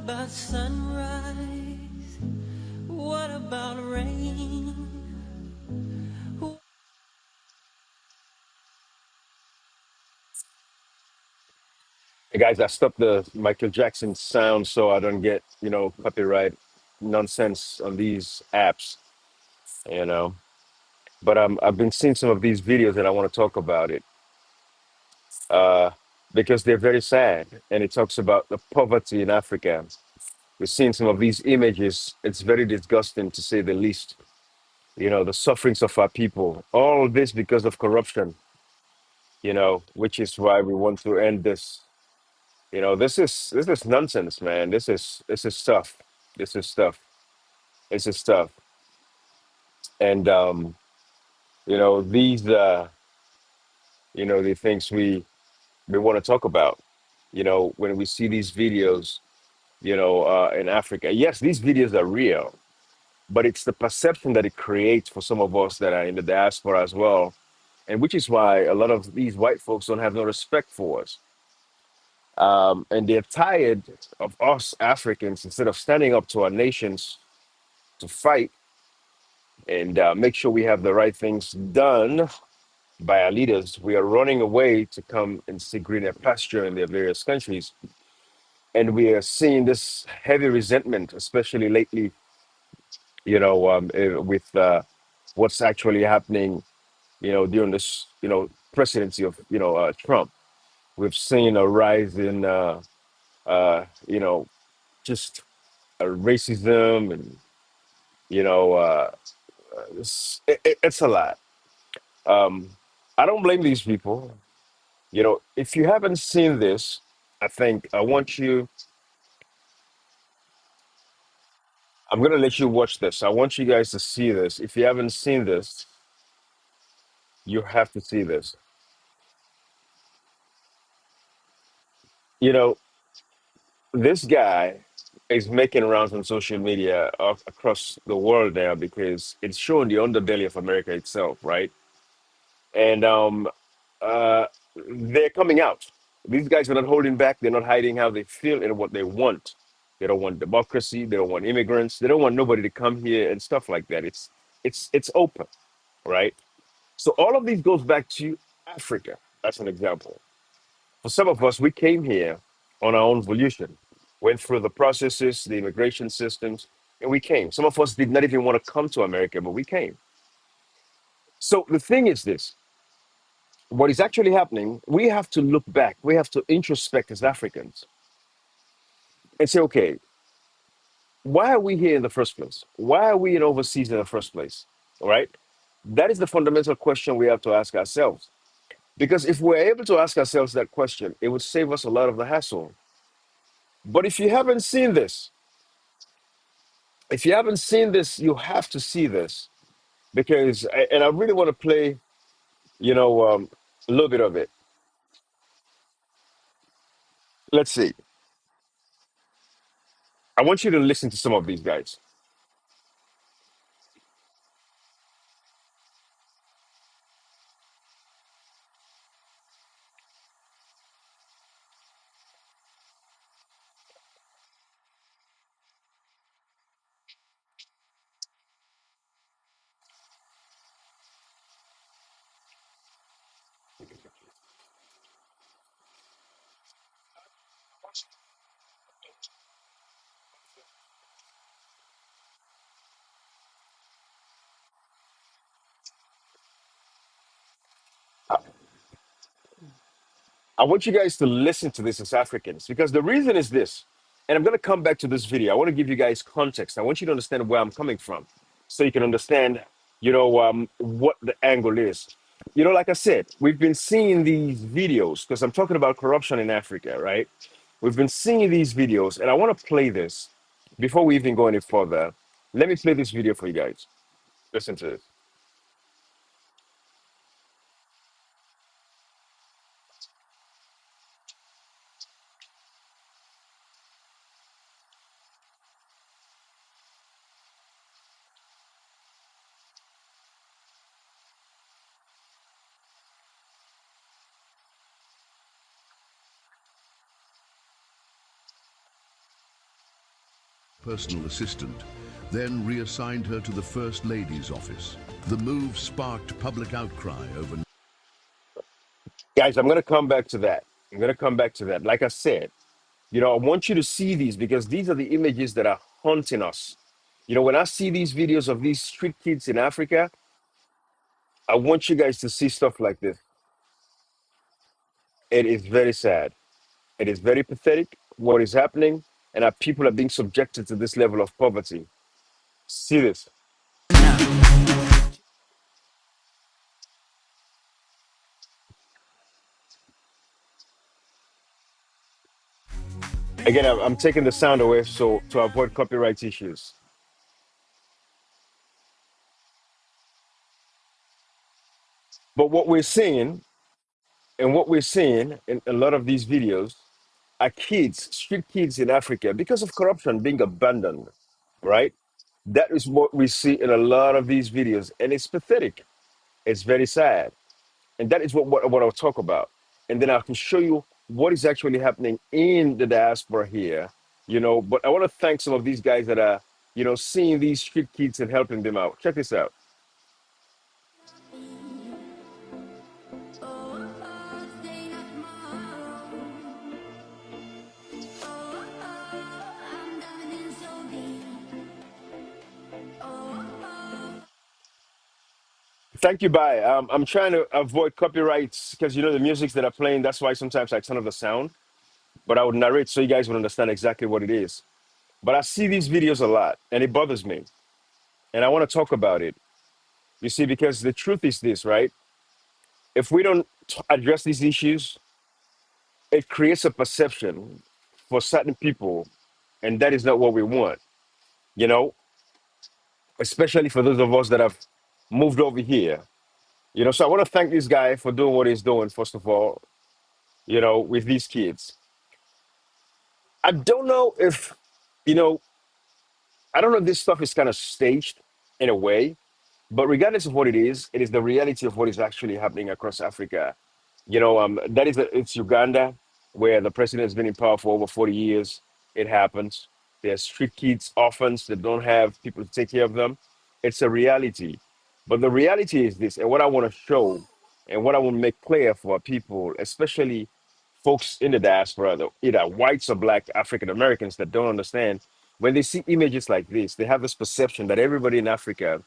about sunrise? What about rain? Hey guys, I stopped the Michael Jackson sound so I don't get, copyright nonsense on these apps, you know. But I've been seeing some of these videos and I want to talk about it uh, because they're very sad. And it talks about the poverty in Africa. We're seeing some of these images. It's very disgusting to say the least. The sufferings of our people. All this because of corruption, which is why we want to end this. This is nonsense, man. This is stuff. This is stuff. This is stuff. And these the things we want to talk about. When we see these videos, in Africa. Yes, these videos are real, but it's the perception that it creates for some of us that are in the diaspora as well. And which is why a lot of these white folks don't have no respect for us. And they're tired of us Africans, instead of standing up to our nations to fight and make sure we have the right things done by our leaders, we are running away to come and seek greener pasture in their various countries. And we are seeing this heavy resentment, especially lately, with what's actually happening, during this, presidency of, Trump. We've seen a rise in, just racism and, you know, uh, it's a lot. Um, I don't blame these people. If you haven't seen this, I think I'm going to let you watch this. I want you guys to see this. If you haven't seen this, you have to see this. You know, this guy is making rounds on social media across the world now because it's showing the underbelly of America itself, right? And uh, they're coming out. These guys are not holding back. They're not hiding how they feel and what they want. They don't want democracy. They don't want immigrants. They don't want nobody to come here and stuff like that. It's open, right? So all of these goes back to Africa. That's an example. For some of us, we came here on our own volition, went through the processes, the immigration systems, and we came. Some of us did not even want to come to America, but we came. So the thing is this: what is actually happening, we have to look back, we have to introspect as Africans and say, okay, why are we here in the first place? Why are we in overseas in the first place? All right. That is the fundamental question we have to ask ourselves. Because if we're able to ask ourselves that question, it would save us a lot of the hassle. But if you haven't seen this, you have to see this because, and I really want to play, you know, um, a little bit of it. Let's see. I want you to listen to some of these guys. I want you guys to listen to this as Africans because the reason is this, and I'm going to come back to this video. I want to give you guys context. I want you to understand where I'm coming from so you can understand, what the angle is. Like I said, we've been seeing these videos because I'm talking about corruption in Africa, right? We've been seeing these videos, and I want to play this before we even go any further. Let me play this video for you guys. Listen to this. personal assistant, then reassigned her to the First Lady's office. The move sparked public outcry over. Guys, I'm going to come back to that. I'm going to come back to that. Like I said, I want you to see these because these are the images that are haunting us. When I see these videos of these street kids in Africa, I want you guys to see stuff like this. It is very sad. It is very pathetic what is happening, and our people are being subjected to this level of poverty. See this. Again, I'm taking the sound away so to avoid copyright issues. But what we're seeing, and what we're seeing in a lot of these videos, are kids, street kids in Africa, because of corruption, being abandoned, right? That is what we see in a lot of these videos, and it's pathetic. It's very sad. And that is what I'll talk about. And then I can show you what is actually happening in the diaspora here. But I want to thank some of these guys that are, seeing these street kids and helping them out. Check this out. Thank you, Bye. I'm trying to avoid copyrights because the musics that are playing. That's why sometimes I turn off the sound. But I would narrate so you guys would understand exactly what it is. But I see these videos a lot, and it bothers me, and I want to talk about it. You see, because the truth is this, right? If we don't address these issues, it creates a perception for certain people, and that is not what we want. You know, especially for those of us that have moved over here. So I want to thank this guy for doing what he's doing. First of all, with these kids. I don't know if, you know, I don't know if this stuff is kind of staged in a way, but regardless of what it is the reality of what is actually happening across Africa. It's Uganda, where the president has been in power for over 40 years. It happens. There's street kids, orphans that don't have people to take care of them. It's a reality. But the reality is this, and what I want to show and what I want to make clear for people, especially folks in the diaspora, either whites or black African Americans that don't understand, when they see images like this, they have this perception that everybody in Africa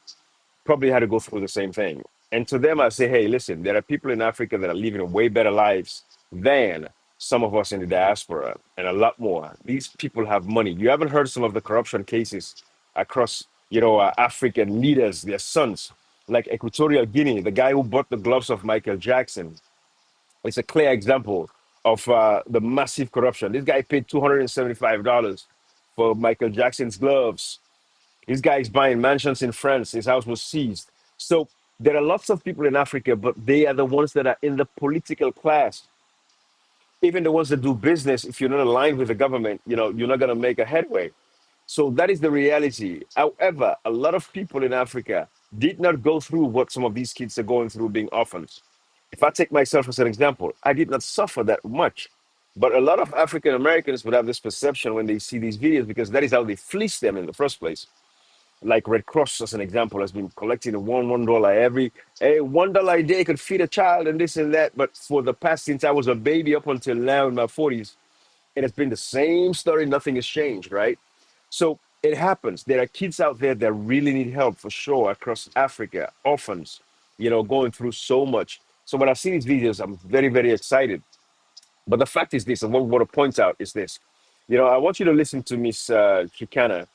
probably had to go through the same thing. And to them, I say, hey, listen, there are people in Africa that are living way better lives than some of us in the diaspora, and a lot more. These people have money. You haven't heard some of the corruption cases across, African leaders, their sons, like Equatorial Guinea, the guy who bought the gloves of Michael Jackson. It's a clear example of the massive corruption. This guy paid $275 for Michael Jackson's gloves. This guy is buying mansions in France. His house was seized. So there are lots of people in Africa, but they are the ones that are in the political class. Even the ones that do business, if you're not aligned with the government, you're not going to make a headway. So that is the reality. However, a lot of people in Africa did not go through what some of these kids are going through being orphans. If I take myself as an example, I did not suffer that much. But a lot of African Americans would have this perception when they see these videos because that is how they fleece them in the first place. Like Red Cross, as an example, has been collecting $1 every $1 a day could feed a child and this and that. But for the past since I was a baby up until now in my 40s, it has been the same story. Nothing has changed, right? So it happens. There are kids out there that really need help for sure across Africa, orphans, going through so much. So when I see these videos, I'm very, very excited. But the fact is this, and what we want to point out is this. I want you to listen to Miss Chicana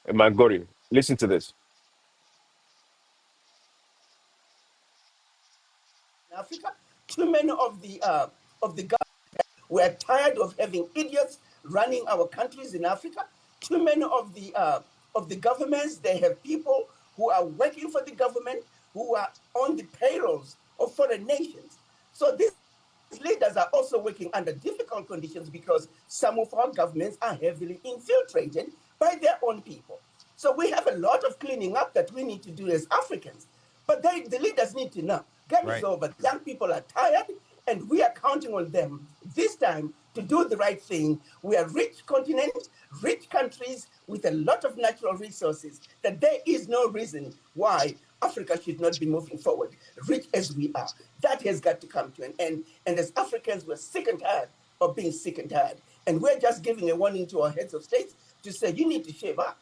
Mangori. Listen to this. In Africa, too many of the we're tired of having idiots running our countries in Africa. Too many of the governments, they have people who are working for the government who are on the payrolls of foreign nations. So these leaders are also working under difficult conditions because some of our governments are heavily infiltrated by their own people. So we have a lot of cleaning up that we need to do as Africans. But the leaders need to know. Game is Right. over. Young people are tired, and we are counting on them this time to do the right thing. We are rich continent, rich countries with a lot of natural resources, that there is no reason why Africa should not be moving forward, rich as we are. That has got to come to an end. And as Africans, we're sick and tired of being sick and tired. And we're just giving a warning to our heads of states to say, you need to shave up.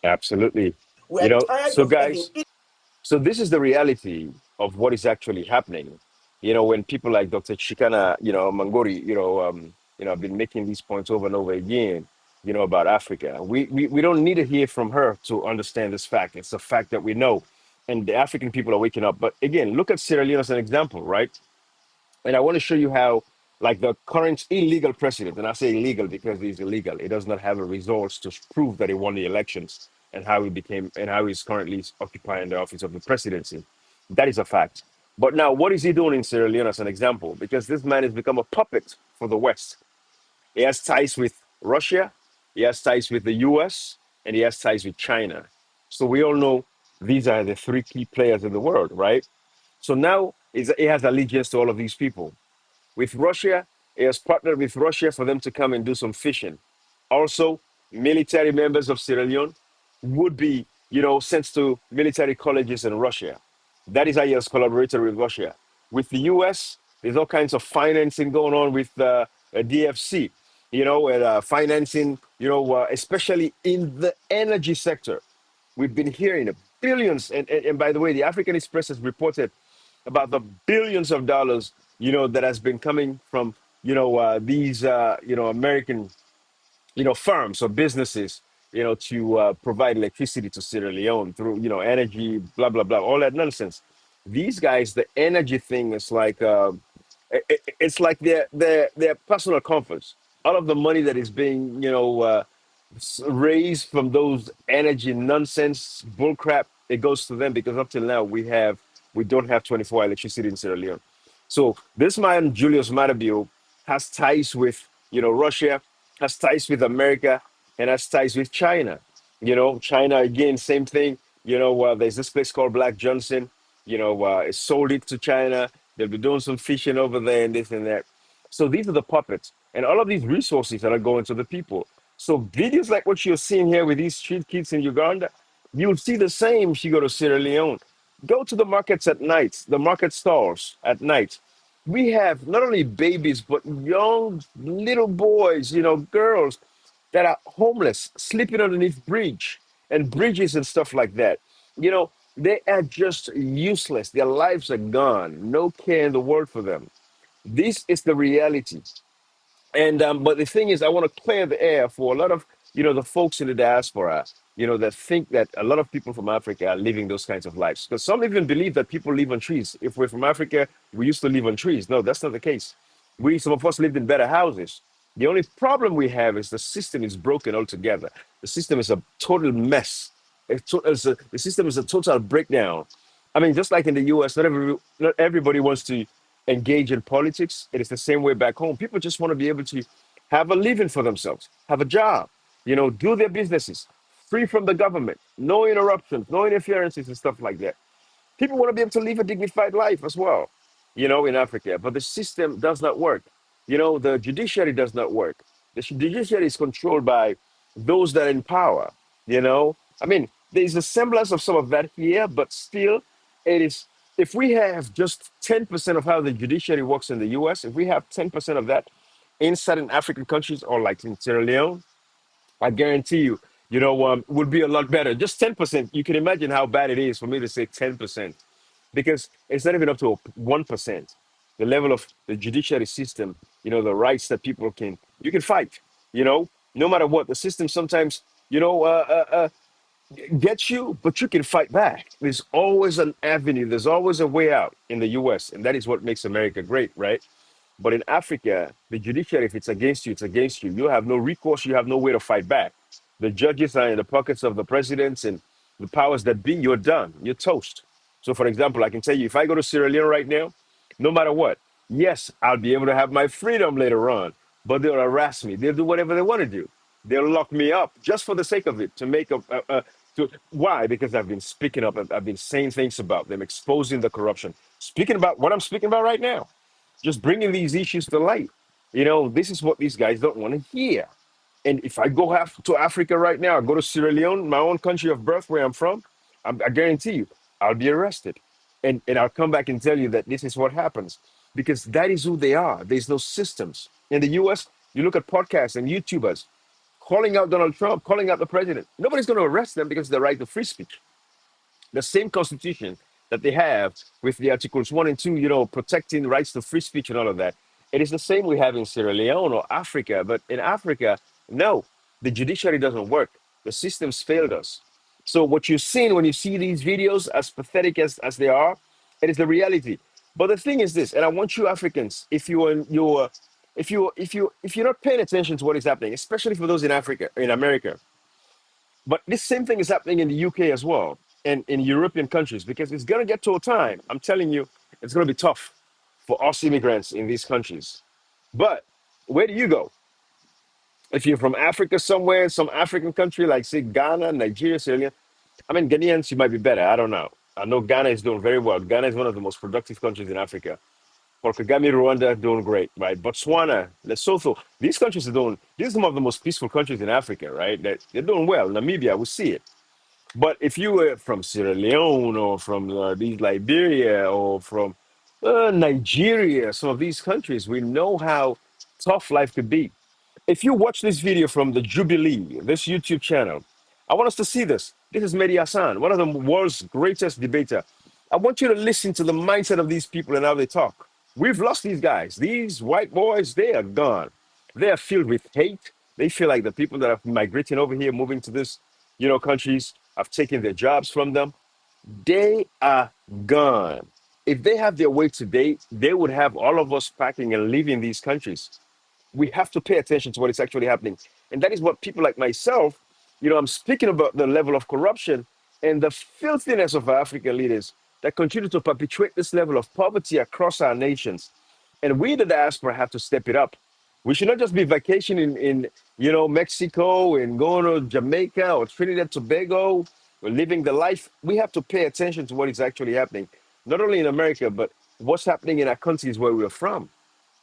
Absolutely. You We're know, tired so of having guys, so this is the reality of what is actually happening. You know, when people like Dr. Chikana, Mangori, have been making these points over and over again, about Africa. We don't need to hear from her to understand this fact. It's a fact that we know. And the African people are waking up. But again, look at Sierra Leone as an example, right? And I want to show you how, like the current illegal president, and I say illegal because he's illegal, he does not have a resource to prove that he won the elections and how he became and how he's currently occupying the office of the presidency. That is a fact. But now, what is he doing in Sierra Leone as an example? Because this man has become a puppet for the West. He has ties with Russia, he has ties with the US, and he has ties with China. So we all know these are the three key players in the world, right? So now he has allegiance to all of these people. With Russia, he has partnered with Russia for them to come and do some fishing. Also, military members of Sierra Leone would be, sent to military colleges in Russia. That is how he has collaborated with Russia. With the US, there's all kinds of financing going on with DFC, and financing, especially in the energy sector. We've been hearing billions, and by the way, the African Express has reported about the billions of dollars, that has been coming from, these, American, firms or businesses, to provide electricity to Sierra Leone through, energy, blah, blah, blah, all that nonsense. These guys, the energy thing is like, it's like their personal comforts. All of the money that is being, raised from those energy nonsense bullcrap, it goes to them because up till now we don't have 24 electricity in Sierra Leone. So this man Julius Matabio has ties with Russia, has ties with America, and has ties with China. China again, same thing. There's this place called Black Johnson. It sold it to China. They'll be doing some fishing over there and this and that. So these are the puppets and all of these resources that are going to the people. So videos like what you're seeing here with these street kids in Uganda, you'll see the same if you go to Sierra Leone. Go to the markets at night, the market stalls at night. We have not only babies, but young little boys, girls that are homeless, sleeping underneath bridges and stuff like that. They are just useless. Their lives are gone. No care in the world for them. This is the reality. And but the thing is, I want to clear the air for a lot of the folks in the diaspora, that think that a lot of people from Africa are living those kinds of lives. Because some even believe that people live on trees. If we're from Africa, we used to live on trees. No, that's not the case. Some of us lived in better houses. The only problem we have is the system is broken altogether. The system is a total mess. The system is a total breakdown. I mean, just like in the US, not everybody wants to engage in politics. It is the same way back home. People just want to be able to have a living for themselves, have a job, do their businesses, free from the government, no interruptions, no interferences and stuff like that. People want to be able to live a dignified life as well, in Africa. But the system does not work. The judiciary does not work. The judiciary is controlled by those that are in power. I mean, there's a semblance of some of that here, but still, it is. If we have just 10% of how the judiciary works in the US, if we have 10% of that in certain African countries or like in Sierra Leone, I guarantee you, would be a lot better. Just 10%. You can imagine how bad it is for me to say 10%, because it's not even up to 1%. The level of the judiciary system, the rights that you can fight, no matter what. The system sometimes, get you, but you can fight back. There's always an avenue, there's always a way out in the US, and that is what makes America great, right? But in Africa, the judiciary, if it's against you, it's against you. You have no recourse, you have no way to fight back. The judges are in the pockets of the presidents and the powers that be, you're done, you're toast. So, for example, I can tell you, if I go to Sierra Leone right now, no matter what, yes, I'll be able to have my freedom later on, but they'll harass me. They'll do whatever they want to do. They'll lock me up just for the sake of it, to make why? Because I've been speaking up, I've been saying things about them, exposing the corruption, speaking about what I'm speaking about right now. just bringing these issues to light. This is what these guys don't want to hear. And if I go to Africa right now, I go to Sierra Leone, my own country of birth, where I'm from, I guarantee you, I'll be arrested. And I'll come back and tell you that this is what happens because that is who they are. There's no systems. In the US, you look at podcasts and YouTubers calling out Donald Trump, calling out the president. Nobody's going to arrest them because of the right to free speech. The same constitution that they have with the articles 1 and 2, protecting the rights to free speech and all of that. It is the same we have in Sierra Leone or Africa. But in Africa, no, the judiciary doesn't work. The systems failed us. So what you're seeing when you see these videos, as pathetic as they are, it is the reality. But the thing is this, and I want you Africans, if you're not paying attention to what is happening, especially for those in Africa, in America, but this same thing is happening in the UK as well, and in European countries, because it's going to get to a time, I'm telling you, it's going to be tough for us immigrants in these countries. But where do you go? If you're from Africa somewhere, some African country like, say, Ghana, Nigeria, Sierra Leone, I mean, Ghanaians, you might be better. I don't know. I know Ghana is doing very well. Ghana is one of the most productive countries in Africa. Paul Kagame, Rwanda, doing great, right? Botswana, Lesotho, these countries these are some of the most peaceful countries in Africa, right? They're doing well. Namibia, we see it. But if you were from Sierra Leone or from these Liberia or from Nigeria, some of these countries, we know how tough life could be. If you watch this video from the Jubilee, this YouTube channel, I want us to see this. This is Mehdi Hassan, one of the world's greatest debater. I want you to listen to the mindset of these people and how they talk. We've lost these guys. These white boys, they are gone. They are filled with hate. They feel like the people that are migrating over here, moving to this, countries, have taken their jobs from them. They are gone. If they have their way today, they would have all of us packing and leaving these countries. We have to pay attention to what is actually happening. And that is what people like myself, I'm speaking about the level of corruption and the filthiness of our African leaders that continue to perpetuate this level of poverty across our nations. And we, the diaspora, have to step it up. We should not just be vacationing in Mexico and going to Jamaica or Trinidad Tobago or living the life. We have to pay attention to what is actually happening, not only in America, but what's happening in our countries where we're from.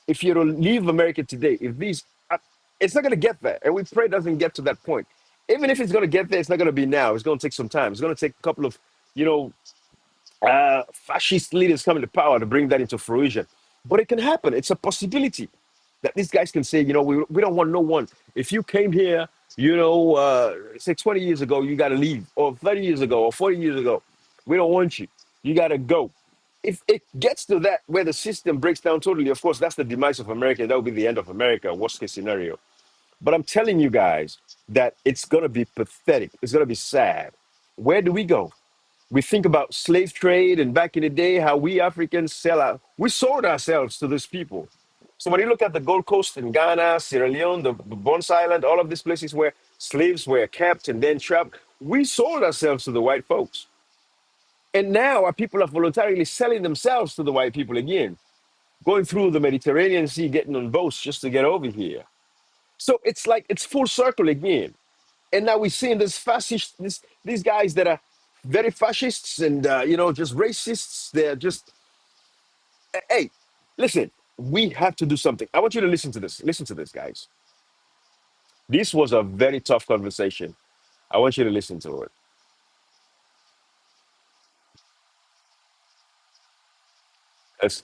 If you don't leave America today, it's not going to get there. And we pray it doesn't get to that point. Even if it's going to get there, it's not going to be now. It's going to take some time. It's going to take a couple of, fascist leaders coming to power to bring that into fruition. But it can happen. It's a possibility that these guys can say, we don't want no one. If you came here, say 20 years ago, you got to leave, or 30 years ago, or 40 years ago, we don't want you. You got to go. If it gets to that where the system breaks down totally, of course, that's the demise of America. That will be the end of America, worst case scenario. But I'm telling you guys that it's going to be pathetic. It's going to be sad. Where do we go? We think about slave trade and back in the day, how we Africans we sold ourselves to these people. So when you look at the Gold Coast in Ghana, Sierra Leone, the Bones Island, all of these places where slaves were kept and then trapped, we sold ourselves to the white folks. And now our people are voluntarily selling themselves to the white people again, going through the Mediterranean Sea, getting on boats just to get over here. So it's like it's full circle again. And now we're seeing these guys that are very fascists and, just racists. They're just, hey, listen, we have to do something. I want you to listen to this. Listen to this, guys. This was a very tough conversation. I want you to listen to it.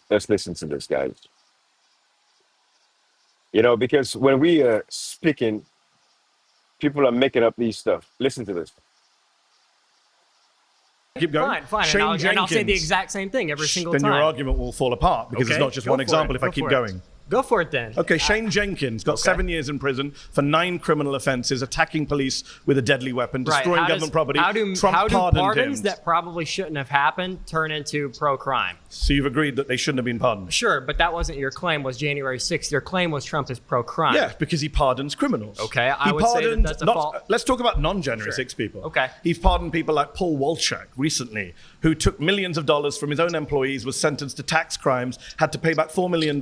Let's listen to this, guys. Because when we are speaking, people are making up these stuff. Listen to this. Keep going. Fine. Shane And I'll say the Jenkins. exact same thing every single Then time. your argument will fall apart because it's Okay, not just go one for example it, if I go keep for it. going. Go for it then. Okay, Shane Jenkins got 7 years in prison for 9 criminal offences, attacking police with a deadly weapon, destroying How government property. How do Trump pardoned pardons him. that probably shouldn't have happened turn into pro-crime? So you've agreed that they shouldn't have been pardoned? Sure, but that wasn't your claim. Was January 6th? Your claim was Trump is pro-crime. Yeah, because he pardons criminals. Okay, I He would say that pardoned that's a fault. Let's talk about non-January 6 people. Okay. He's pardoned people like Paul Walchak recently, who took millions of dollars from his own employees, was sentenced to tax crimes, had to pay back $4 million.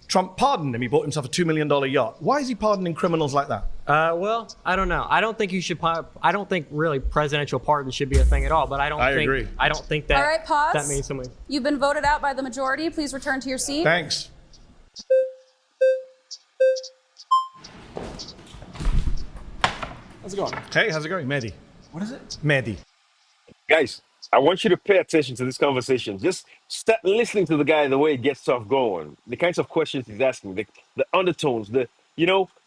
Trump pardoned him. He bought himself a $2 million yacht. Why is he pardoning criminals like that? Well, I don't know. I don't think you should. I don't think really presidential pardon should be a thing at all. But I agree. I don't think that. All right, pause. That means something. You've been voted out by the majority. Please return to your seat. Thanks. How's it going? Hey, how's it going? Mehdi. What is it? Mehdi. Guys, I want you to pay attention to this conversation. Just start listening to the guy, the way he gets stuff going, the kinds of questions he's asking, the undertones,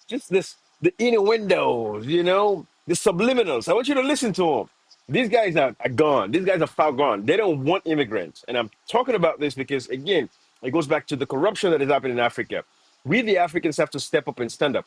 just the innuendos, the subliminals. I want you to listen to him. These guys are gone. These guys are far gone. They don't want immigrants. And I'm talking about this because, again, it goes back to the corruption that is happening in Africa. We, the Africans, have to step up and stand up.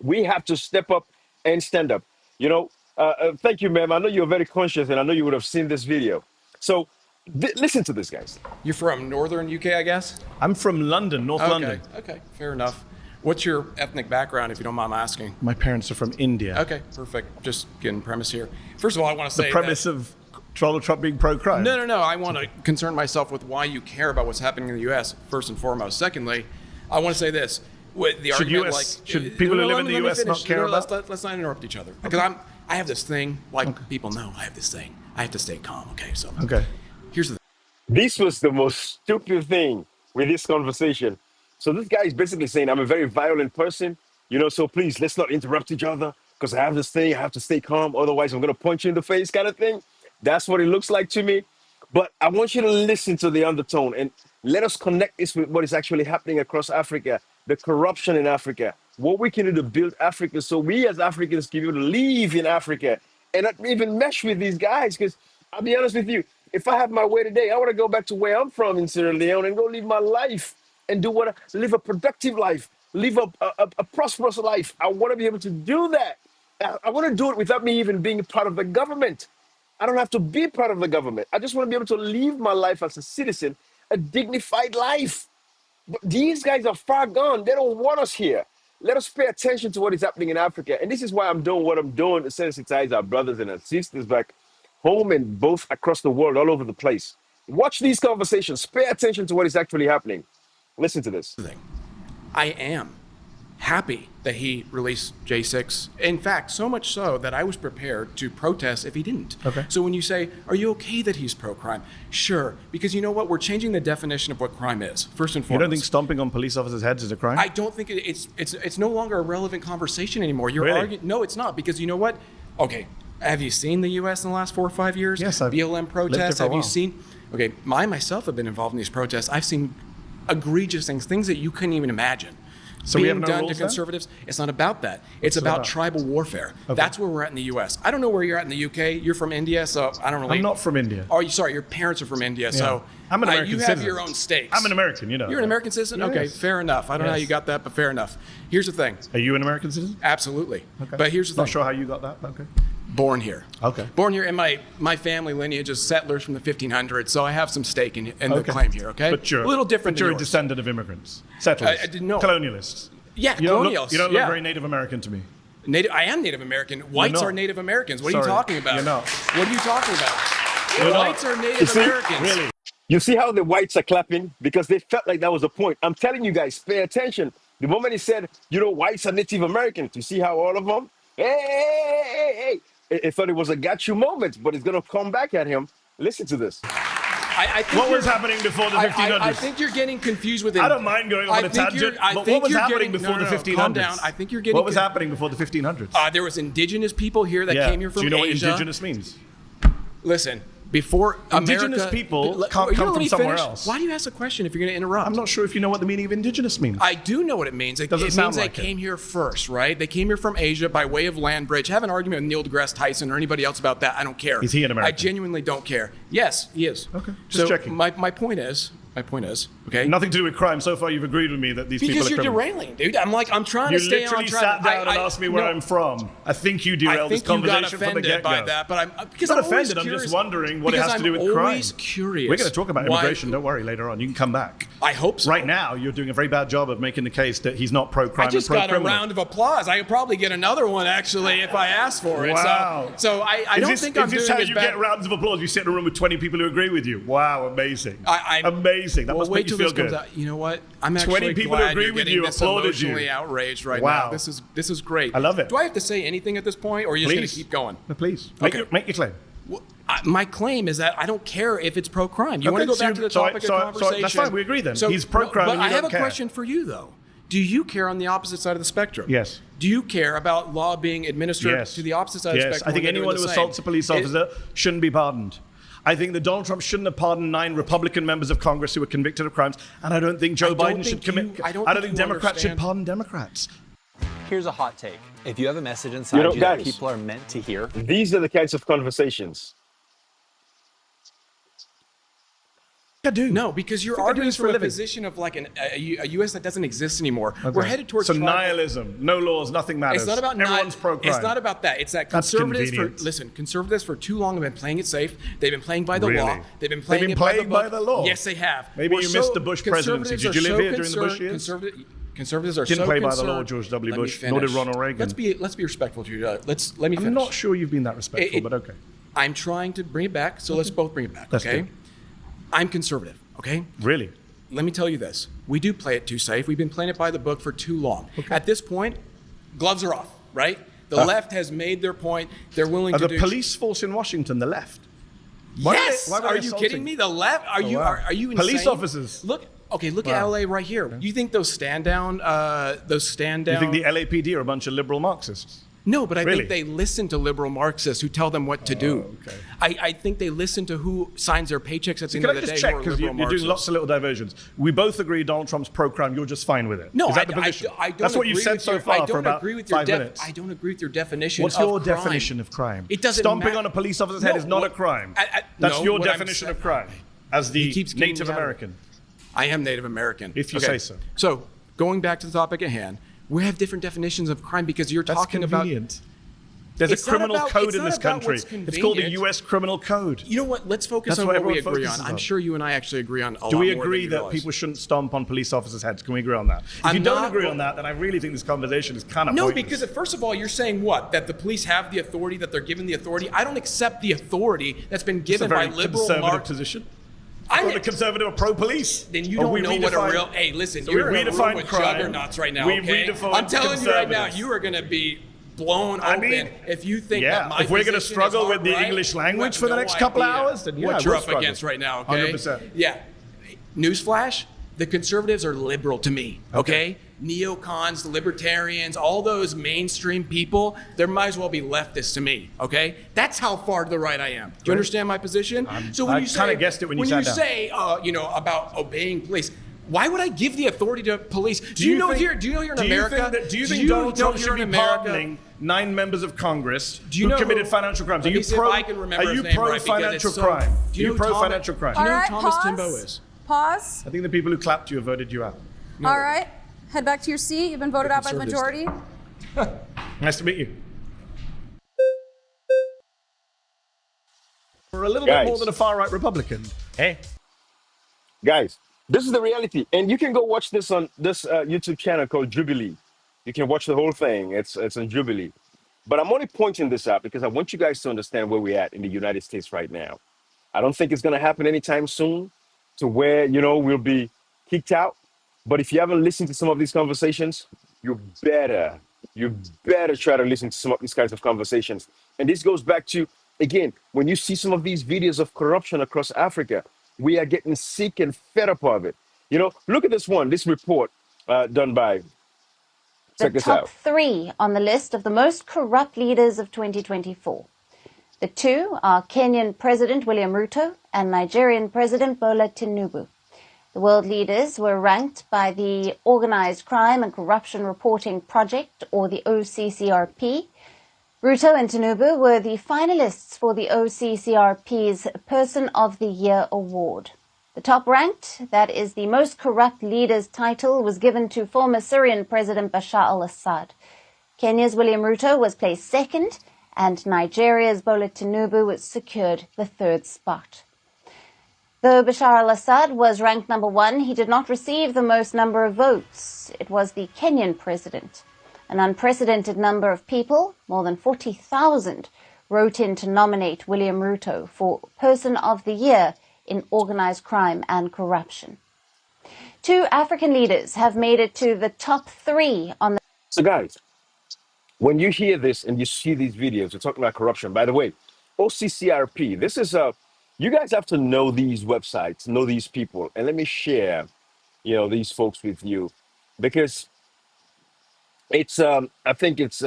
We have to step up and stand up. Thank you, ma'am. I know you're very conscious, and I know you would have seen this video. So listen to this, guys. You're from northern UK, I guess? I'm from London, North London. Okay, fair enough. What's your ethnic background, if you don't mind my asking? My parents are from India. Okay, perfect. Just getting premise here. First of all, I want to say The premise of Donald Trump being pro-crime. No. I want to concern myself with why you care about what's happening in the U.S., first and foremost. Secondly, I want to say this. With the argument, should people who live in the U.S. not care about? Let's not interrupt each other. Because I have this thing, people know I have this thing. I have to stay calm, okay? So here's the thing. This was the most stupid thing with this conversation. So this guy is basically saying, I'm a very violent person, so please, let's not interrupt each other because I have this thing, I have to stay calm, otherwise I'm going to punch you in the face kind of thing. That's what it looks like to me. But I want you to listen to the undertone and let us connect this with what is actually happening across Africa, the corruption in Africa, what we can do to build Africa so we as Africans can be able to live in Africa and not even mesh with these guys. Because I'll be honest with you, if I have my way today, I want to go back to where I'm from in Sierra Leone and go live my life and live a productive life, live a prosperous life. I want to be able to do that. I want to do it without me even being part of the government. I don't have to be part of the government. I just want to be able to live my life as a citizen, a dignified life. But these guys are far gone. They don't want us here. Let us pay attention to what is happening in Africa. And this is why I'm doing what I'm doing to sensitize our brothers and our sisters back home and both across the world, all over the place. Watch these conversations. Pay attention to what is actually happening. Listen to this. I am happy that he released J6. In fact, so much so that I was prepared to protest if he didn't. Okay. So when you say, are you okay that he's pro-crime? Sure, because you know what? We're changing the definition of what crime is, first and foremost. You don't think stomping on police officers' heads is a crime? I don't think it's no longer a relevant conversation anymore. You're Really? arguing. No, it's not, because you know what? Okay, have you seen the U.S. in the last 4 or 5 years? Yes, I've BLM lived protests. there for a Have you while. seen? Okay, I myself have been involved in these protests. I've seen egregious things that you couldn't even imagine. So we being have no done rules to then? conservatives. It's not about that. It's it about about? tribal warfare. Okay. That's where we're at in the U.S. I don't know where you're at in the U.K. You're from India, so I don't really. I'm not from India. Oh, sorry, your parents are from India, so I'm an American you have citizen. your own states. I'm an American, you know. You're an American citizen? Okay, Yes. fair enough. I don't know how Yes. you got that, but fair enough. Here's the thing. Are you an American citizen? Absolutely. Okay. But here's the Not thing. sure how you got that, but okay. Born here. Okay. Born here, and my family lineage is settlers from the 1500s, so I have some stake in the Okay. claim here, okay? But you're a little different But you're than a yours. descendant of immigrants, settlers, I didn't know. colonialists. Yeah, You don't colonials. look, you don't yeah. look very Native American to me. I am Native American. Whites not. are Native Americans. What are you Sorry, talking about? you're not. What are you talking about? You're not. Whites are You Native see? Americans. Really? You see how the whites are clapping? Because they felt like that was the point. I'm telling you guys, pay attention. The moment he said, whites are Native Americans, you see how all of them, hey. They thought it was a got you moment, but it's going to come back at him. Listen to this. I think What was you're- happening before the 1500s? I think you're getting confused with it. I don't mind going on a tangent, but what was happening before the 1500s? Calm down. I think you're getting. What was happening before the 1500s? There was indigenous people here that came here from Do you know Asia. what indigenous means? Listen, before Indigenous America, people Let- can't you come let from me somewhere finish? else. Why do you ask a question if you're going to interrupt? I'm not sure if you know what the meaning of indigenous means. I do know what it means. It Doesn't means sound they like it. came here first, right? They came here from Asia by way of land bridge. Have an argument with Neil deGrasse Tyson or anybody else about that. I don't care. Is he an American? I genuinely don't care. Yes, he is. Okay, just so checking. My point is, okay? Nothing to do with crime. So far, you've agreed with me that these Because people are you're criminals. derailing, dude. I'm trying You to stay on literally track. sat down and asked me where no, I'm from. I think you I derailed this think you got conversation from the offended get-go. by that, but I'm because I'm I'm not always offended. I'm curious, just wondering what it because has to do I'm with crime. always curious. We're going to talk about why- immigration. Don't worry. Later on, you can come back. I hope so. Right now, you're doing a very bad job of making the case that he's not pro-crime I just and got a pro-criminal. round of applause. I could probably get another one actually if I asked for it. Wow. So I Is don't this, think is I'm this doing how as you bad. get rounds of applause? You sit in a room with 20 people who agree with you. Wow, amazing. I'm- Amazing. That Well, must wait make you till feel this good. comes out. You know what? I'm 20 actually people who glad agree you're with getting you this applauded you. emotionally outraged right Wow. now. This is great. I love it. Do I have to say anything at this point, or are you just going Please. to keep going? No, please. Okay. Make your claim. My claim is that I don't care if it's pro-crime. You want to go back to the topic of conversation? That's fine. We agree then. He's pro-crime, but and you I have don't a care. question for you, though. Do you care on the opposite side of the spectrum? Yes. Do you care about law being administered to the opposite side of the spectrum? I think anyone who assaults a police officer shouldn't be pardoned. I think that Donald Trump shouldn't have pardoned 9 Republican members of Congress who were convicted of crimes, and I don't think Joe Biden should commit. I don't think Democrats should pardon Democrats. Here's a hot take. If you have a message inside you that people are meant to hear, these are the kinds of conversations. I do. No, because you're arguing from a position of like a U.S. that doesn't exist anymore. Okay. We're headed towards nihilism. No laws, nothing matters. It's not about everyone's pro-crime. It's not about that. It's that conservatives conservatives for too long have been playing it safe. They've been playing by the law. They've been playing it by the law. Yes, they have. Maybe you missed the Bush presidency. Did you live here during the Bush years? Conservatives are didn't play by the law, George W. Bush, nor did Ronald Reagan. Let's be respectful to you. Let me finish. I'm not sure you've been that respectful, but okay. I'm trying to bring it back, so let's both bring it back. Okay. I'm conservative. Okay? Really? Let me tell you this. We do play it too safe. We've been playing it by the book for too long. Okay. At this point, gloves are off, right? The left has made their point. They're willing to do... The police force in Washington, the left? Yes! Are you kidding me? The left? Are you insane? Police officers. Look at LA right here. Okay. You think those stand down... You think the LAPD are a bunch of liberal Marxists? No, but I think they listen to liberal Marxists who tell them what to do. Okay. I think they listen to who signs their paychecks at the end of the day. Can I just check, because you're doing lots of little diversions. We both agree Donald Trump's pro-crime, you're just fine with it. No, Is that the position? I don't That's what you've said so far for about 5 minutes. I don't agree with your definition What's your definition of crime? It doesn't Stomping on a police officer's head is not a crime. That's your definition of crime as the Native American. I am Native American. If you say so. So, going back to the topic at hand, we have different definitions of crime because you're talking about... There's a criminal code in this country. It's called the U.S. Criminal Code. You know what? Let's focus on what we agree on. I'm sure you and I actually agree on a lot more. Do we agree that people shouldn't stomp on police officers' heads? Can we agree on that? If you don't agree on that, then I really think this conversation is kind of pointless. No, because first of all, you're saying what? That the police have the authority, that they're given the authority? I don't accept the authority that's been given by liberal conservative position. I'm the conservative or pro-police. Then you don't know what a real... Hey, listen, you're in a room with juggernauts right now, okay? I'm telling you right now, you are going to be... blown open if you think that my if we're going to struggle with the English language for the next couple of hours, then what you're up against right now, okay? 100%. Yeah. Newsflash, the conservatives are liberal to me, okay? Neocons, libertarians, all those mainstream people, they might as well be leftists to me, okay? That's how far to the right I am. Do you understand my position? So when you say, I kind of guessed it when you sat down. Say, about obeying police, why would I give the authority to police? Do you know you're in America? Do you think Donald Trump should be pardoning 9 members of Congress who committed financial crimes? Are you pro-financial crime? Do you know pro-financial crime? Do you know who Thomas Timbo is? Pause. I think the people who clapped you have voted you out. No. All right. Head back to your seat. You've been voted out by the majority. Nice to meet you. We're a little bit more than a far-right Republican. Hey. Guys. This is the reality, and you can go watch this on this YouTube channel called Jubilee. You can watch the whole thing. It's on Jubilee. But I'm only pointing this out because I want you guys to understand where we're at in the United States right now. I don't think it's going to happen anytime soon to where, we'll be kicked out. But if you haven't listened to some of these conversations, you better try to listen to some of these kinds of conversations. And this goes back to, again, when you see some of these videos of corruption across Africa, we are getting sick and fed up of it. Look at this report done by... The top 3 on the list of the most corrupt leaders of 2024. The 2 are Kenyan President William Ruto and Nigerian President Bola Tinubu. The world leaders were ranked by the Organized Crime and Corruption Reporting Project, or the OCCRP. Ruto and Tinubu were the finalists for the OCCRP's Person of the Year award. The top ranked, that is the most corrupt leaders title, was given to former Syrian President Bashar al-Assad. Kenya's William Ruto was placed second, and Nigeria's Bola Tinubu secured the 3rd spot. Though Bashar al-Assad was ranked number 1, he did not receive the most number of votes. It was the Kenyan president. An unprecedented number of people, more than 40,000, wrote in to nominate William Ruto for Person of the Year in organized crime and corruption. 2 African leaders have made it to the top 3 on the... So guys, when you hear this and you see these videos, we're talking about corruption. By the way, OCCRP. This is you guys have to know these websites, know these people, and let me share, these folks with you, because it's I think it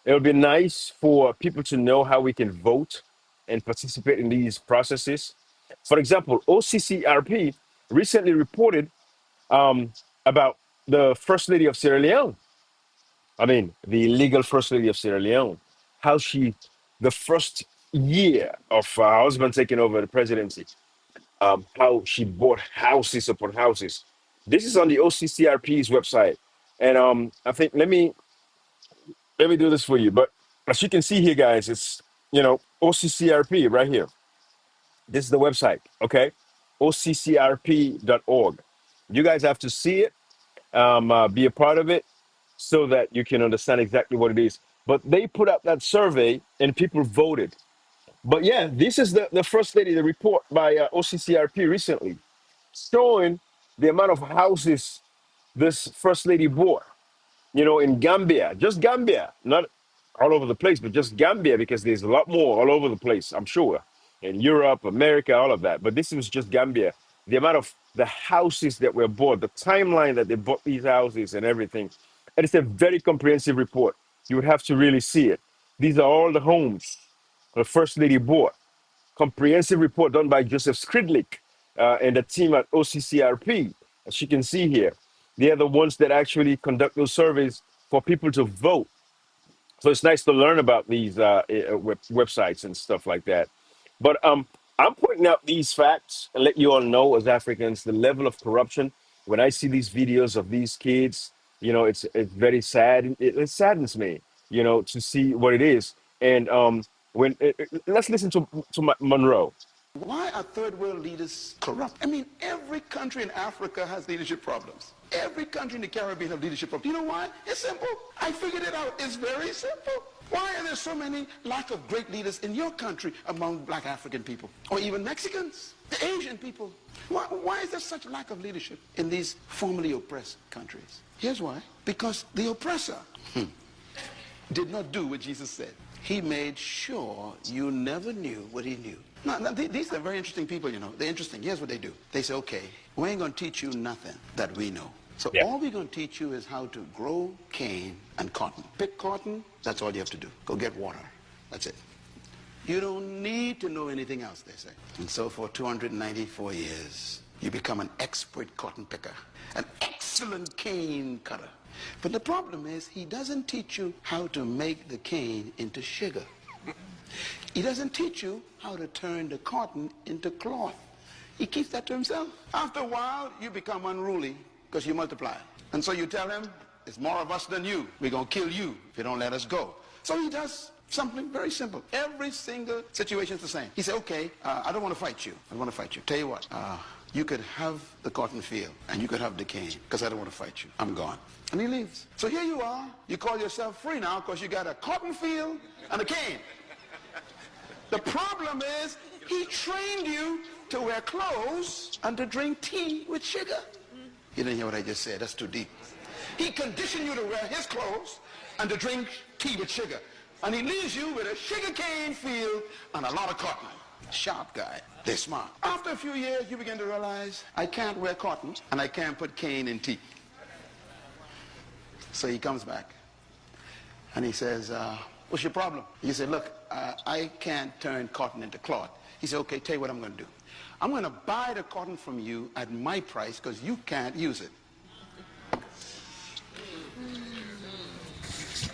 would be nice for people to know how we can vote and participate in these processes. For example, OCCRP recently reported about the First Lady of Sierra Leone. I mean, the legal First Lady of Sierra Leone, how the first year of her husband taking over the presidency, how she bought houses upon houses. This is on the OCCRP's website, and I think let me do this for you. But as you can see here, guys, it's OCCRP right here. This is the website, okay? OCCRP.org. You guys have to see it, be a part of it, so that you can understand exactly what it is. But they put out that survey and people voted. But yeah, this is the first lady, the report by OCCRP recently, showing the amount of houses this first lady bought, in Gambia, just Gambia, not all over the place, but just Gambia, because there's a lot more all over the place, I'm sure, in Europe, America, all of that. But this was just Gambia. The amount of the houses that were bought, the timeline that they bought these houses and everything. And it's a very comprehensive report. You would have to really see it. These are all the homes the First Lady bought. Comprehensive report done by Joseph Skridlik and the team at OCCRP, as you can see here. They are the ones that actually conduct those surveys for people to vote. So it's nice to learn about these websites and stuff like that. But I'm pointing out these facts and let you all know, as Africans, the level of corruption. When I see these videos of these kids, it's very sad. It saddens me, to see what it is. And let's listen to Monroe. Why are third world leaders corrupt? I mean, every country in Africa has leadership problems. Every country in the Caribbean has leadership problems. You know why? It's simple. I figured it out. It's very simple. Why are there so many lack of great leaders in your country among black African people? Or even Mexicans, the Asian people? Why is there such lack of leadership in these formerly oppressed countries? Here's why. Because the oppressor did not do what Jesus said. He made sure you never knew what he knew. Now, these are very interesting people, They're interesting. Here's what they do. They say, okay, we ain't going to teach you nothing that we know. So all we're going to teach you is how to grow cane and cotton. Pick cotton, that's all you have to do. Go get water. That's it. You don't need to know anything else, they say. And so for 294 years, you become an expert cotton picker, an excellent cane cutter. But the problem is, he doesn't teach you how to make the cane into sugar. He doesn't teach you how to turn the cotton into cloth. He keeps that to himself. After a while, you become unruly because you multiply. And so you tell him, it's more of us than you. We're going to kill you if you don't let us go. So he does something very simple. Every single situation is the same. He said, okay, I don't want to fight you. I don't want to fight you. Tell you what, you could have the cotton field and you could have the cane because I don't want to fight you. I'm gone. And he leaves. So here you are. You call yourself free now because you got a cotton field and a cane. The problem is, he trained you to wear clothes and to drink tea with sugar. You didn't hear what I just said. That's too deep. He conditioned you to wear his clothes and to drink tea with sugar. And he leaves you with a sugarcane field and a lot of cotton. Sharp guy. They're smart. After a few years, you begin to realize, I can't wear cotton and I can't put cane in tea. So he comes back and he says, what's your problem? You say, look, I can't turn cotton into cloth. He said, okay, tell you what I'm going to do. I'm going to buy the cotton from you at my price because you can't use it.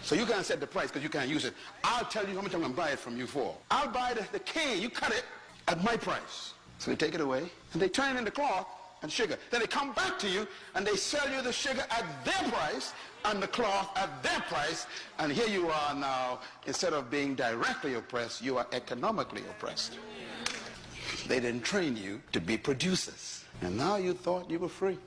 So you can't set the price because you can't use it. I'll tell you how much I'm going to buy it from you for. I'll buy the cane, you cut it at my price. So they take it away and they turn it into cloth and sugar. Then they come back to you and they sell you the sugar at their price and the cloth at their price, and here you are now, instead of being directly oppressed, you are economically oppressed. They didn't train you to be producers, and now you thought you were free.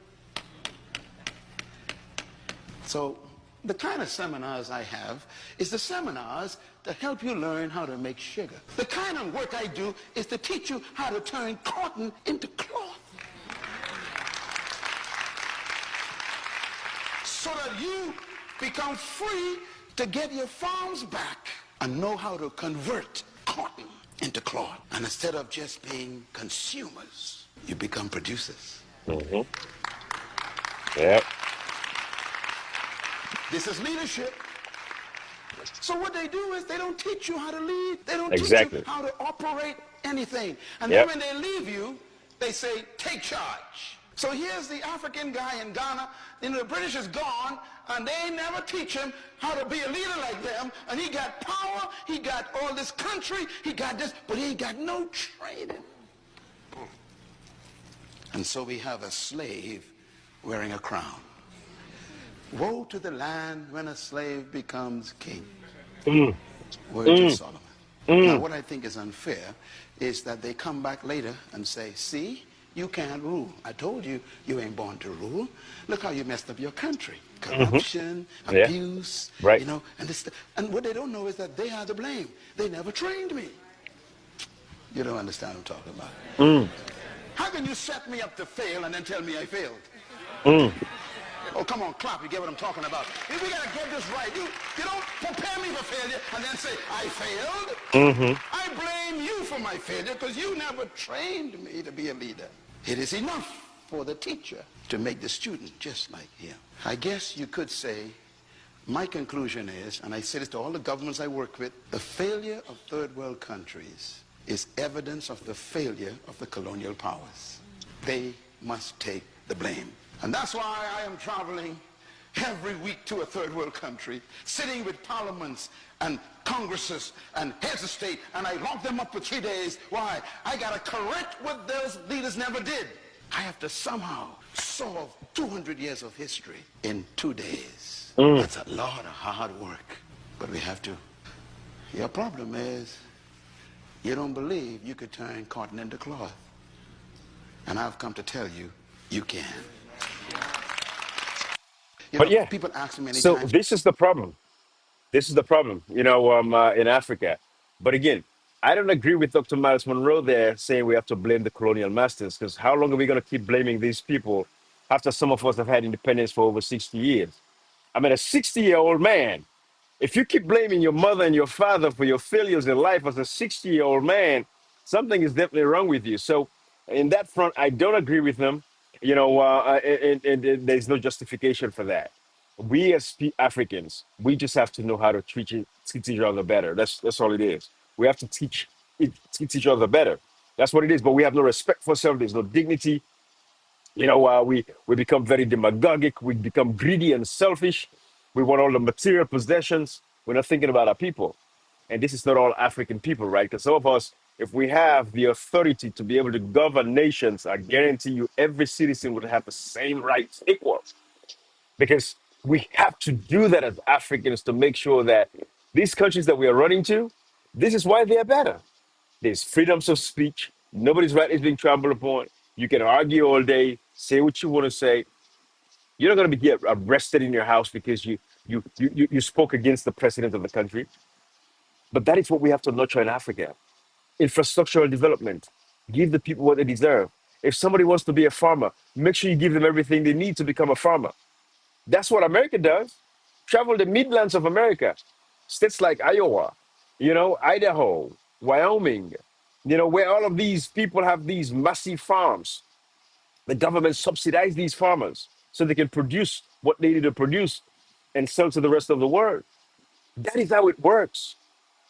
So the kind of seminars I have is the seminars to help you learn how to make sugar. The kind of work I do is to teach you how to turn cotton into cloth. So that you become free to get your farms back and know how to convert cotton into cloth. And instead of just being consumers, you become producers. Mm-hmm. Yeah. This is leadership. So what they do is they don't teach you how to lead. They don't teach you how to operate anything. And then when they leave you, they say, take charge. So here's the African guy in Ghana, the British is gone, and they never teach him how to be a leader like them. And he got power, he got all this country, he got this, but he ain't got no training. And so we have a slave wearing a crown. Woe to the land when a slave becomes king. Words of Solomon. Now what I think is unfair is that they come back later and say, see, you can't rule. I told you, you ain't born to rule. Look how you messed up your country. Corruption, abuse, you know, and what they don't know is that they are to blame. They never trained me. You don't understand what I'm talking about. How can you set me up to fail and then tell me I failed? Oh, come on, clap. You get what I'm talking about. If we got to get this right. You don't prepare me for failure and then say, I failed. I blame you for my failure because you never trained me to be a leader. It is enough for the teacher to make the student just like him. I guess you could say, my conclusion is, and I say this to all the governments I work with, the failure of third world countries is evidence of the failure of the colonial powers. They must take the blame. And that's why I am traveling every week to a third world country, sitting with parliaments and congresses and heads of state, and I lock them up for 3 days. Why? I got to correct what those leaders never did. I have to somehow solve 200 years of history in 2 days. That's a lot of hard work, but we have to. Your problem is you don't believe you could turn cotton into cloth. And I've come to tell you, you can. You know, people ask me many times. This is the problem. This is the problem, you know, in Africa. But again, I don't agree with Dr. Miles Monroe there saying we have to blame the colonial masters, because how long are we going to keep blaming these people after some of us have had independence for over 60 years? I mean, a 60-year-old man, if you keep blaming your mother and your father for your failures in life as a 60-year-old man, something is definitely wrong with you. So in that front, I don't agree with them. You know, and there's no justification for that. We as Africans, we just have to know how to treat each other better. That's all it is. We have to teach each other better. That's what it is. But we have no respect for ourselves. There's no dignity. You know, we become very demagogic. We become greedy and selfish. We want all the material possessions. We're not thinking about our people. And this is not all African people, right? Because some of us, if we have the authority to be able to govern nations, I guarantee you every citizen would have the same rights equal. Because we have to do that as Africans to make sure that these countries that we are running to, this is why they are better. There's freedoms of speech. Nobody's right is being trampled upon. You can argue all day, say what you want to say. You're not going to get arrested in your house because you spoke against the president of the country. But that is what we have to nurture in Africa. Infrastructural development. Give the people what they deserve. If somebody wants to be a farmer, make sure you give them everything they need to become a farmer. That's what America does. Travel the Midlands of America. States like Iowa, you know, Idaho, Wyoming, you know, where all of these people have these massive farms. The government subsidizes these farmers so they can produce what they need to produce and sell to the rest of the world. That is how it works.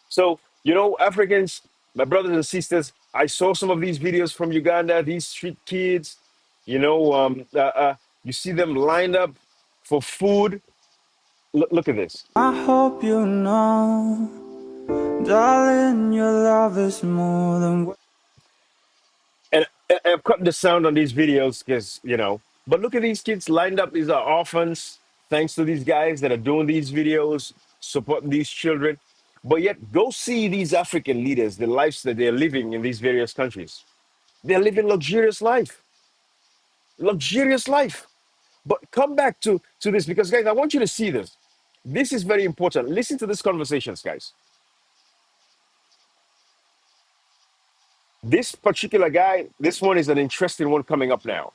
So, you know, Africans, my brothers and sisters, I saw some of these videos from Uganda, these street kids, you know, you see them lined up for food. Look at this. I hope you know, darling, your love is more than what. And I've cut the sound on these videos because, you know, but look at these kids lined up. These are orphans, thanks to these guys that are doing these videos, supporting these children. But yet, go see these African leaders, the lives that they're living in these various countries. They're living luxurious life. Luxurious life. But come back to this, because, guys, I want you to see this. This is very important. Listen to these conversations, guys. This particular guy, this one is an interesting one coming up now.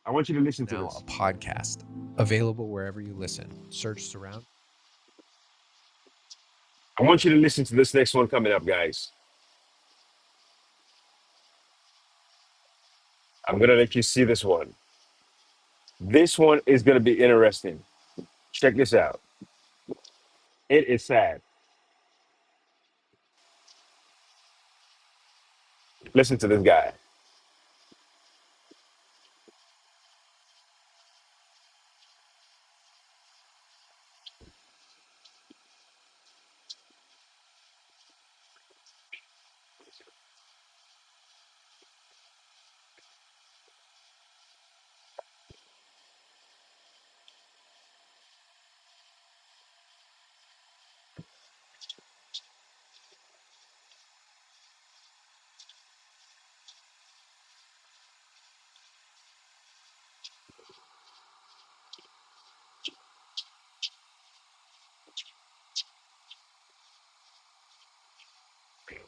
I want you to listen to this. A podcast available wherever you listen. Search Surround. I want you to listen to this next one coming up, guys. I'm gonna let you see this one. This one is gonna be interesting. Check this out. It is sad. Listen to this guy.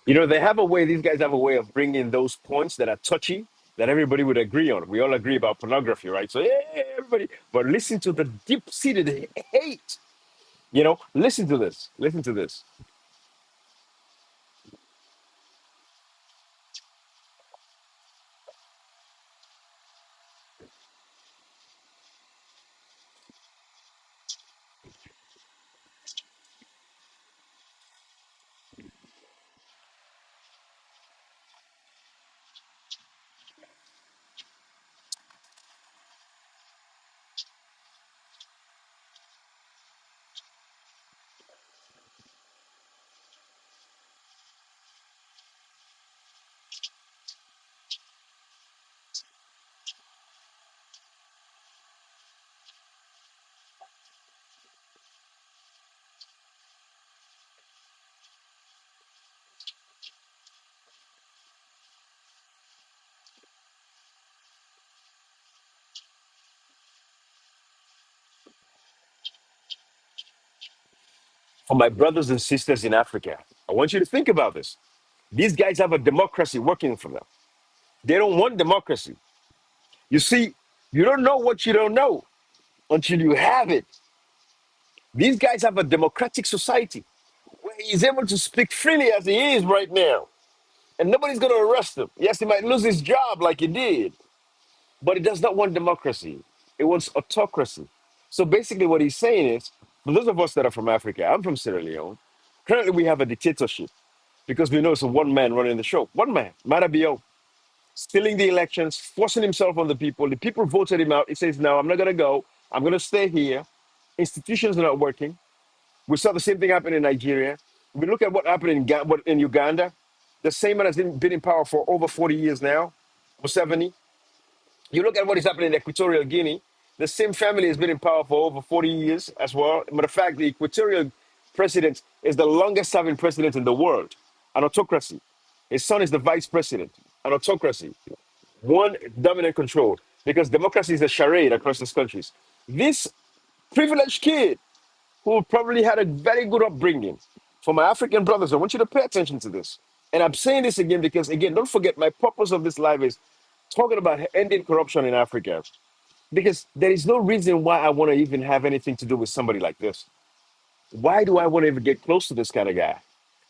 You know, they have a way, these guys have a way of bringing those points that are touchy that everybody would agree on. We all agree about pornography, right? So, yeah, everybody. But listen to the deep seated hate. You know, listen to this. Listen to this. For my brothers and sisters in Africa, I want you to think about this. These guys have a democracy working for them. They don't want democracy. You see, you don't know what you don't know until you have it. These guys have a democratic society where he is able to speak freely as he is right now. And nobody's going to arrest him. Yes, he might lose his job like he did, but he does not want democracy. It wants autocracy. So basically, what he's saying is, for those of us that are from Africa, I'm from Sierra Leone. Currently, we have a dictatorship because we know it's a one man running the show. One man, Marabio, stealing the elections, forcing himself on the people. The people voted him out. He says, no, I'm not going to go. I'm going to stay here. Institutions are not working. We saw the same thing happen in Nigeria. We look at what happened in Uganda. The same man has been in power for over 40 years now, or 70. You look at what is happening in Equatorial Guinea. The same family has been in power for over 40 years as well. Matter of fact, the Equatorial president is the longest serving president in the world, an autocracy. His son is the vice president, an autocracy. One dominant control, because democracy is a charade across these countries. This privileged kid who probably had a very good upbringing. For my African brothers, I want you to pay attention to this. And I'm saying this again because, again, don't forget, my purpose of this live is talking about ending corruption in Africa. Because there is no reason why I want to even have anything to do with somebody like this. Why do I want to even get close to this kind of guy?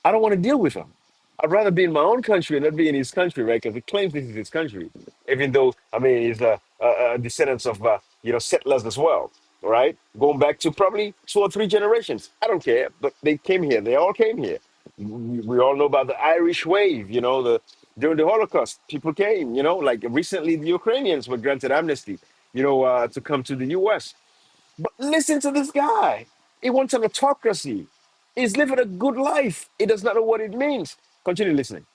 I don't want to deal with him. I'd rather be in my own country and not be in his country, right? Because he claims this is his country, even though I mean he's a descendants of settlers as well, right? Going back to probably 2 or 3 generations. I don't care, but they came here. They all came here. We all know about the Irish wave, the during the Holocaust, people came, like recently the Ukrainians were granted amnesty, to come to the U.S. But listen to this guy. He wants an autocracy. He's living a good life. He does not know what it means. Continue listening.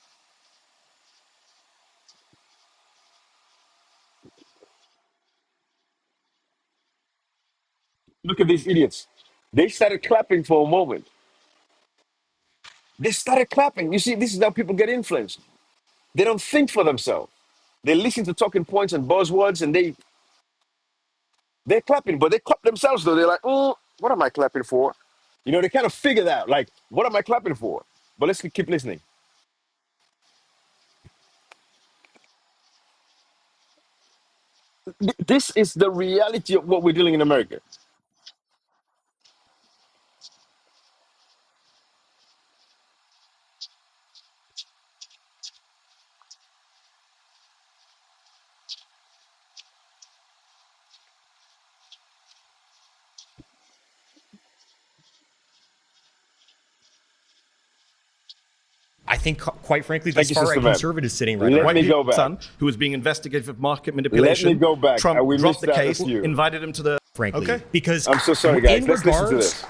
Look at these idiots. They started clapping for a moment. They started clapping. You see, this is how people get influenced. They don't think for themselves. They listen to talking points and buzzwords and they're clapping, but they clap themselves though. They're like, what am I clapping for? They kind of figure that out. Like, what am I clapping for? But let's keep listening. This is the reality of what we're dealing in America. I think, quite frankly, this far-right conservative sitting right Let me go back. Son, who was being investigated for market manipulation. Let me go back. Trump We dropped the missed that case, with you. invited him to the... Frankly, okay. Because I'm so sorry, guys. Let's listen to this.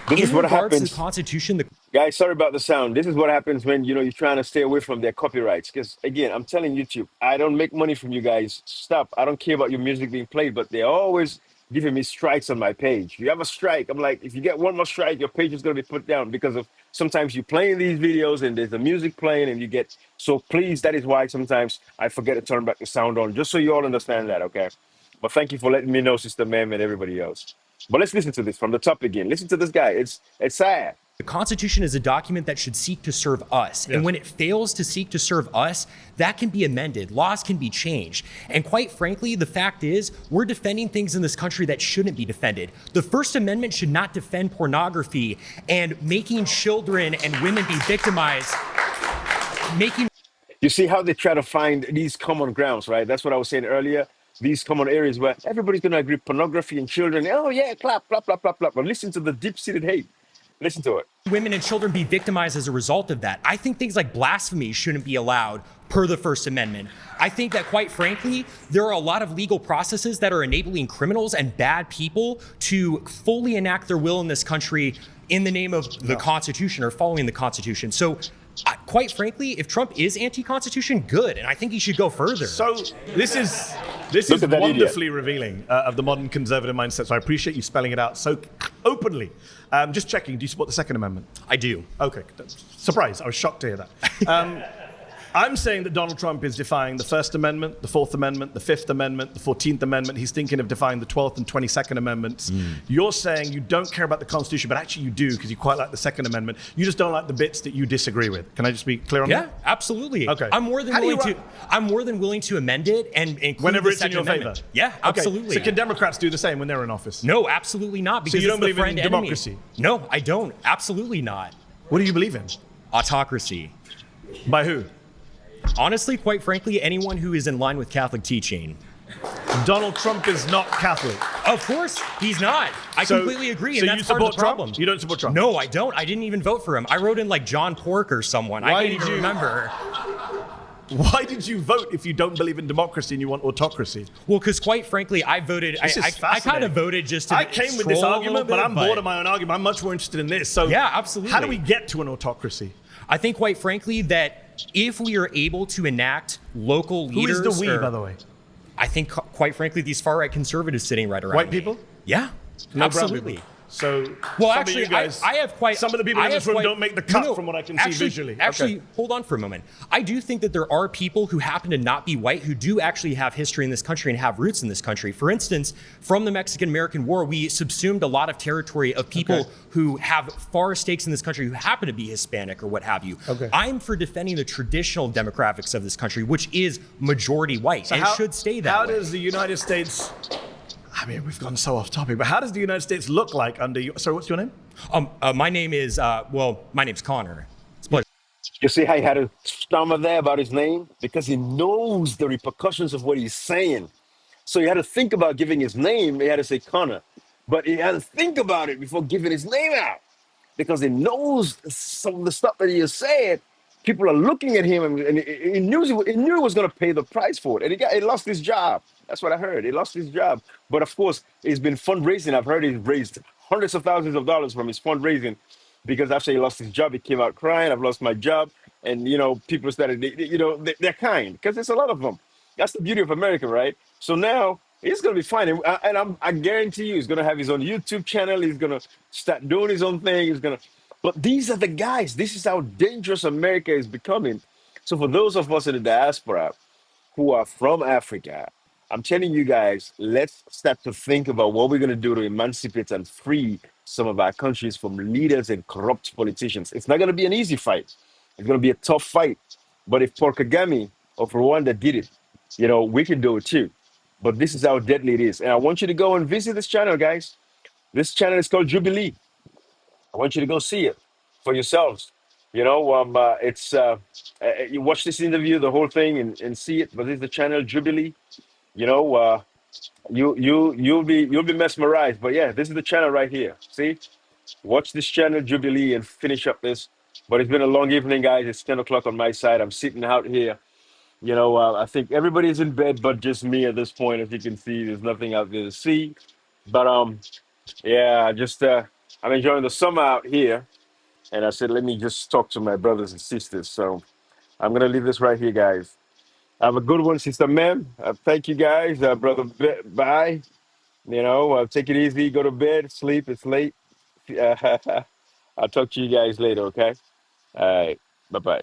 This is what happens. To the Constitution, Guys, sorry about the sound. This is what happens when you're trying to stay away from their copyrights. Because again, I'm telling YouTube, I don't make money from you guys. Stop. I don't care about your music being played, but they're always giving me strikes on my page. You have a strike. I'm like, if you get one more strike, your page is going to be put down because of sometimes you playing these videos and there's the music playing and you get. So please, that is why sometimes I forget to turn back the sound on, just so you all understand that, okay? But thank you for letting me know, Sister Ma'am and everybody else. But let's listen to this from the top again. Listen to this guy. It's sad. The Constitution is a document that should seek to serve us. Yes. And when it fails to seek to serve us, that can be amended. Laws can be changed. And quite frankly, the fact is, we're defending things in this country that shouldn't be defended. The First Amendment should not defend pornography and making children and women be victimized. You see how they try to find these common grounds, right? That's what I was saying earlier. These common areas where everybody's going to agree, pornography and children. Oh, yeah, clap, clap, clap, clap, clap. But listen to the deep-seated hate. Listen to it. Women and children be victimized as a result of that. I think things like blasphemy shouldn't be allowed per the First Amendment. I think that, quite frankly, there are a lot of legal processes that are enabling criminals and bad people to fully enact their will in this country in the name of the Constitution or following the Constitution. So, quite frankly, if Trump is anti-Constitution, good, and I think he should go further. So this is wonderfully revealing of the modern conservative mindset. So I appreciate you spelling it out so openly. Just checking, do you support the Second Amendment? I do. Okay, surprise, I was shocked to hear that. I'm saying that Donald Trump is defying the First Amendment, the Fourth Amendment, the Fifth Amendment, the 14th Amendment. He's thinking of defying the 12th and 22nd Amendments. You're saying you don't care about the Constitution, but actually you do because you quite like the Second Amendment. You just don't like the bits that you disagree with. Can I just be clear on that? Yeah, absolutely. Okay. I'm more than willing to amend it and include whenever the it's in your Amendment. favor. Yeah, absolutely. Okay. So can Democrats do the same when they're in office? No, absolutely not. Because so you don't believe in democracy? Enemy. No, I don't. Absolutely not. What do you believe in? Autocracy. By who? Honestly, quite frankly, anyone who is in line with Catholic teaching. Donald Trump is not Catholic. Of course, he's not. I completely agree, and that's part of the problem. You don't support Trump? No, I don't. I didn't even vote for him. I wrote in like John Pork or someone. I can't even remember. Why did you vote if you don't believe in democracy and you want autocracy? Well, because quite frankly, I voted. I kind of voted just to. I came with this argument, but I'm bored of my own argument. I'm much more interested in this. So yeah, absolutely. How do we get to an autocracy? I think, quite frankly, that if we are able to enact local leaders. Who is the we, by the way? I think, quite frankly, these far-right conservatives sitting right around White people? Yeah, no absolutely. So, well, actually, I have quite. Some of the people in this room don't make the cut from what I can see visually. Actually, hold on for a moment. I do think that there are people who happen to not be white who do actually have history in this country and have roots in this country. For instance, from the Mexican-American War, we subsumed a lot of territory of people who have far stakes in this country who happen to be Hispanic or what have you. I'm for defending the traditional demographics of this country, which is majority white, and it should stay that way. How does the United States... I mean, we've gone so off topic, but how does the United States look like under you? Sorry, what's your name? My name is, my name's Connor. It's a pleasure. You see how he had a stammer there about his name? Because he knows the repercussions of what he's saying. So he had to think about giving his name. He had to say Connor. But he had to think about it before giving his name out. Because he knows some of the stuff that he has said. People are looking at him, and he knew he was going to pay the price for it. And he lost his job. That's what I heard. He lost his job. But of course, he's been fundraising. I've heard he's raised hundreds of thousands of dollars from his fundraising because after he lost his job, he came out crying, I've lost my job. And, people started, they're kind because there's a lot of them. That's the beauty of America, right? So now he's going to be fine. And I guarantee you, he's going to have his own YouTube channel. He's going to start doing his own thing. But these are the guys. This is how dangerous America is becoming. So for those of us in the diaspora who are from Africa, I'm telling you guys, let's start to think about what we're going to do to emancipate and free some of our countries from leaders and corrupt politicians. It's not going to be an easy fight. It's going to be a tough fight. But if Paul Kagame of Rwanda did it, we can do it too. But this is how deadly it is. And I want you to go and visit this channel, guys. This channel is called Jubilee. I want you to go see it for yourselves. You watch this interview, the whole thing, and see it. But this is the channel Jubilee. You'll be mesmerized. But yeah, this is the channel right here. See, watch this channel Jubilee and finish up this But it's been a long evening, guys. It's 10 o'clock on my side. I'm sitting out here. I think everybody's in bed but just me at this point. As you can see, there's nothing out there to see. But yeah, I'm enjoying the summer out here. And I said, let me just talk to my brothers and sisters. So I'm gonna leave this right here, guys. Have a good one, Sister Mem. Thank you, guys. Brother, bye. Take it easy. Go to bed. Sleep. It's late. I'll talk to you guys later. Okay. All right. Bye bye.